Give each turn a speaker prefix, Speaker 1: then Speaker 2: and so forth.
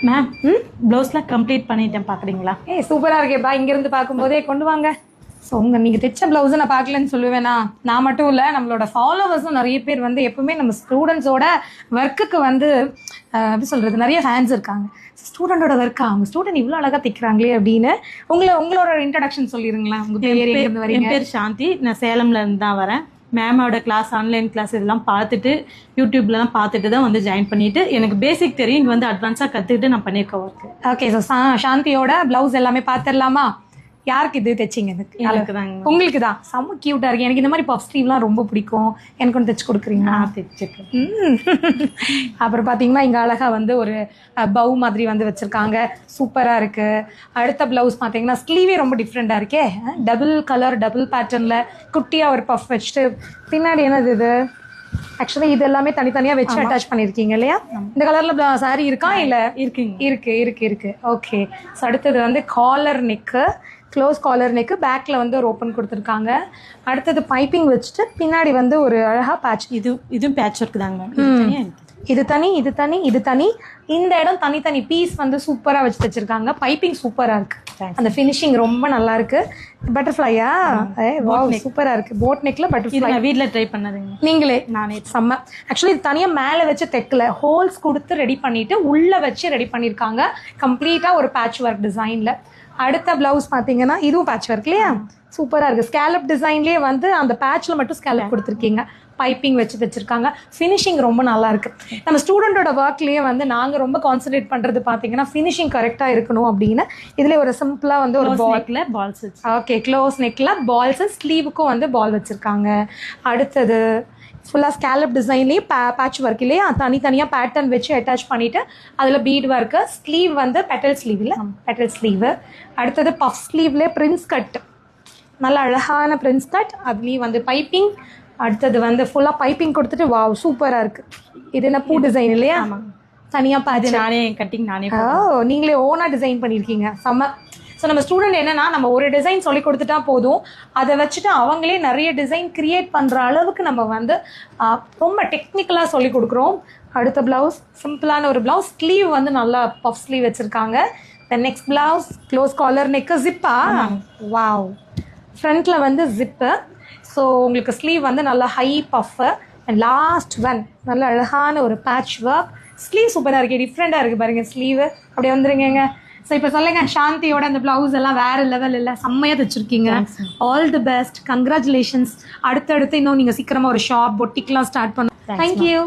Speaker 1: Ma'am ப்ளவுஸ்லாம் complete பண்ணிட்டேன், பார்க்குறீங்களா?
Speaker 2: சூப்பராக இருக்கேப்பா. இங்கேருந்து பார்க்கும்போதே கொண்டு வாங்க. ஸோ நீங்கள் தைச்ச ப்ளவுஸை நான் பார்க்கலன்னு சொல்லுவேனா? நான் மட்டும் இல்லை, நம்மளோட ஃபாலோவர்ஸும் நிறைய பேர் வந்து எப்பவுமே நம்ம ஸ்டூடெண்ட்ஸோட ஒர்க்குக்கு வந்து எப்படி சொல்கிறது, நிறைய ஃபேன்ஸ் இருக்காங்க. ஸ்டூடெண்டோட ஒர்க்கா, அவங்க ஸ்டூடெண்ட் இவ்வளோ அழகாக தைக்கிறாங்களே அப்படின்னு. உங்களோட இன்ட்ரடக்ஷன் சொல்லிடுங்களா? உங்கள் பேர் எங்கேருந்து வரீங்க?
Speaker 1: என் பேர் சாந்தி. நான் சேலம்ல இருந்து தான் வரேன். மேமோட கிளாஸ், ஆன்லைன் கிளாஸ் இதெல்லாம் பார்த்துட்டு யூடியூப்லாம் பார்த்துட்டு தான் வந்து ஜாயின் பண்ணிட்டு எனக்கு பேசிக் தெரியும். இங்கே வந்து அட்வான்ஸாக கற்றுக்கிட்டு நான் பண்ணியிருக்க ஒர்க்கு.
Speaker 2: ஓகே, ஸோ சாந்தியோட ப்ளவுஸ் எல்லாமே பார்த்துடலாமா? யாருக்கு இது தைச்சிங்க?
Speaker 1: எனக்கு தாங்க.
Speaker 2: உங்களுக்கு தான். செம்ம க்யூட்டாக இருக்கு. எனக்கு இந்த மாதிரி பஃப் ஸ்லீவ்லாம் ரொம்ப பிடிக்கும். எனக்கு ஒன்று தைச்சு கொடுக்குறீங்களா?
Speaker 1: தைச்சிருக்கேன்.
Speaker 2: அப்புறம் பார்த்தீங்கன்னா இங்கே அழகாக வந்து ஒரு பவு மாதிரி வந்து வச்சுருக்காங்க. சூப்பராக இருக்குது. அடுத்த ப்ளவுஸ் பார்த்தீங்கன்னா ஸ்லீவே ரொம்ப டிஃப்ரெண்ட்டாக இருக்கே. டபுள் கலர், டபுள் பேட்டர்னில் குட்டியாக ஒரு பஃப் வச்சுட்டு பின்னாடி என்னது இது? ஆக்சுவலி இது எல்லாமே தனித்தனியாக வச்சு அட்டாச் பண்ணியிருக்கீங்க இல்லையா? இந்த கலரில் சாரி இருக்கா? இல்லை, இருக்கு. ஓகே. ஸோ அடுத்தது வந்து collar neck, close collar neck, பேக்கில் வந்து ஒரு ஓப்பன் கொடுத்துருக்காங்க. அடுத்தது பைப்பிங் வச்சுட்டு பின்னாடி வந்து ஒரு அழகாக பேட்ச்.
Speaker 1: இதுவும் பேட்ச் ஒர்க் தாங்க.
Speaker 2: இது தனி. இந்த இடம் தனித்தனி பீஸ் வந்து சூப்பராக வச்சு தைச்சிருக்காங்க. பைப்பிங் சூப்பராக இருக்கு. அந்த ஃபினிஷிங் ரொம்ப நல்லா இருக்கு. பட்டர்ஃப்ளையா? சூப்பராக இருக்கு. போட் நெக்ல பட்டர்ஃப்ளை.
Speaker 1: வீட்டில் ட்ரை பண்ணதுங்க.
Speaker 2: நீங்களே? நானே. செம்ம. ஆக்சுவலி இது தனியாக மேலே வச்சு தைக்கல, ஹோல்ஸ் கொடுத்து ரெடி பண்ணிட்டு உள்ளே வச்சு ரெடி பண்ணியிருக்காங்க. கம்ப்ளீட்டாக ஒரு பேட்ச் ஒர்க் டிசைனில். அடுத்த பிளவுஸ் பார்த்தீங்கன்னா இதுவும் பேட்ச் ஒர்க் இல்லையா? சூப்பராக இருக்குது. ஸ்கேலப் டிசைன்லேயே வந்து அந்த பேட்சில் மட்டும் ஸ்கேலப் கொடுத்துருக்கீங்க. பைப்பிங் வச்சு வச்சுருக்காங்க. ஃபினிஷிங் ரொம்ப நல்லா இருக்குது. நம்ம ஸ்டூடெண்டோட ஒர்க்லேயே வந்து நாங்கள் ரொம்ப கான்சன்ட்ரேட் பண்ணுறது பார்த்தீங்கன்னா ஃபினிஷிங் கரெக்டாக இருக்கணும் அப்படின்னு. இதில் ஒரு சிம்பிளாக வந்து ஒரு
Speaker 1: பால்ஸ்.
Speaker 2: ஓகே, க்ளோஸ் நெக்கில் பால்ஸு, ஸ்லீவுக்கும் வந்து பால் வச்சுருக்காங்க. அடுத்தது ஃபுல்லாக ஸ்கேலப் டிசைன்லேயே பேட்ச் ஒர்க் இல்லையா? தனித்தனியாக பேட்டர்ன் வச்சு அட்டாச் பண்ணிவிட்டு அதில் பீட் ஒர்க்கு. ஸ்லீவ் வந்து பெட்டல் ஸ்லீவ் இல்லை, பெட்டல் ஸ்லீவு. அடுத்தது பஃப் ஸ்லீவ்லேயே பிரின்ஸ் கட், நல்ல அழகான பிரின்ஸ் கட். அதுலேயும் வந்து பைப்பிங். அடுத்தது வந்து ஃபுல்லாக பைப்பிங் கொடுத்துட்டு வாவ் சூப்பராக இருக்குது. இது என்ன பூ டிசைன் இல்லையா? தனியாக பார்த்து
Speaker 1: நானே கட்டிங் நானே.
Speaker 2: நீங்களே ஓனாக டிசைன் பண்ணியிருக்கீங்க. செம்ம. ஸோ நம்ம ஸ்டூடெண்ட் என்னன்னா, நம்ம ஒரு டிசைன் சொல்லி கொடுத்துட்டா போதும், அதை வச்சுட்டு அவங்களே நிறைய டிசைன் கிரியேட் பண்ணுற அளவுக்கு நம்ம வந்து ரொம்ப டெக்னிக்கலாக சொல்லி கொடுக்குறோம். அடுத்த ப்ளவுஸ் சிம்பிளான ஒரு ப்ளவுஸ். ஸ்லீவ் வந்து நல்லா பஃப் ஸ்லீவ் வச்சுருக்காங்க. Then next blouse close collar neck, ஜிப்பா. வாவ். ஃப்ரண்ட்டில் வந்து ஜிப்பு. ஸோ உங்களுக்கு ஸ்லீவ் வந்து நல்லா high puff. And last one நல்ல அழகான ஒரு பேட்ச் ஒர்க். ஸ்லீவ் சூப்பராக இருக்குது, டிஃப்ரெண்ட்டாக இருக்குது பாருங்கள் ஸ்லீவு. அப்படியே வந்துருங்க. ஸோ இப்போ சொல்லுங்க, சாந்தியோட அந்த பிளவுஸ் எல்லாம் வேற லெவல் இல்லை, செம்மையாக தைச்சிருக்கீங்க. All the best, congratulations. அடுத்தடுத்து இன்னும் நீங்கள் சீக்கிரமாக ஒரு ஷாப் பொட்டிக்லாம் ஸ்டார்ட் பண்ணுங்க. தேங்க்யூ.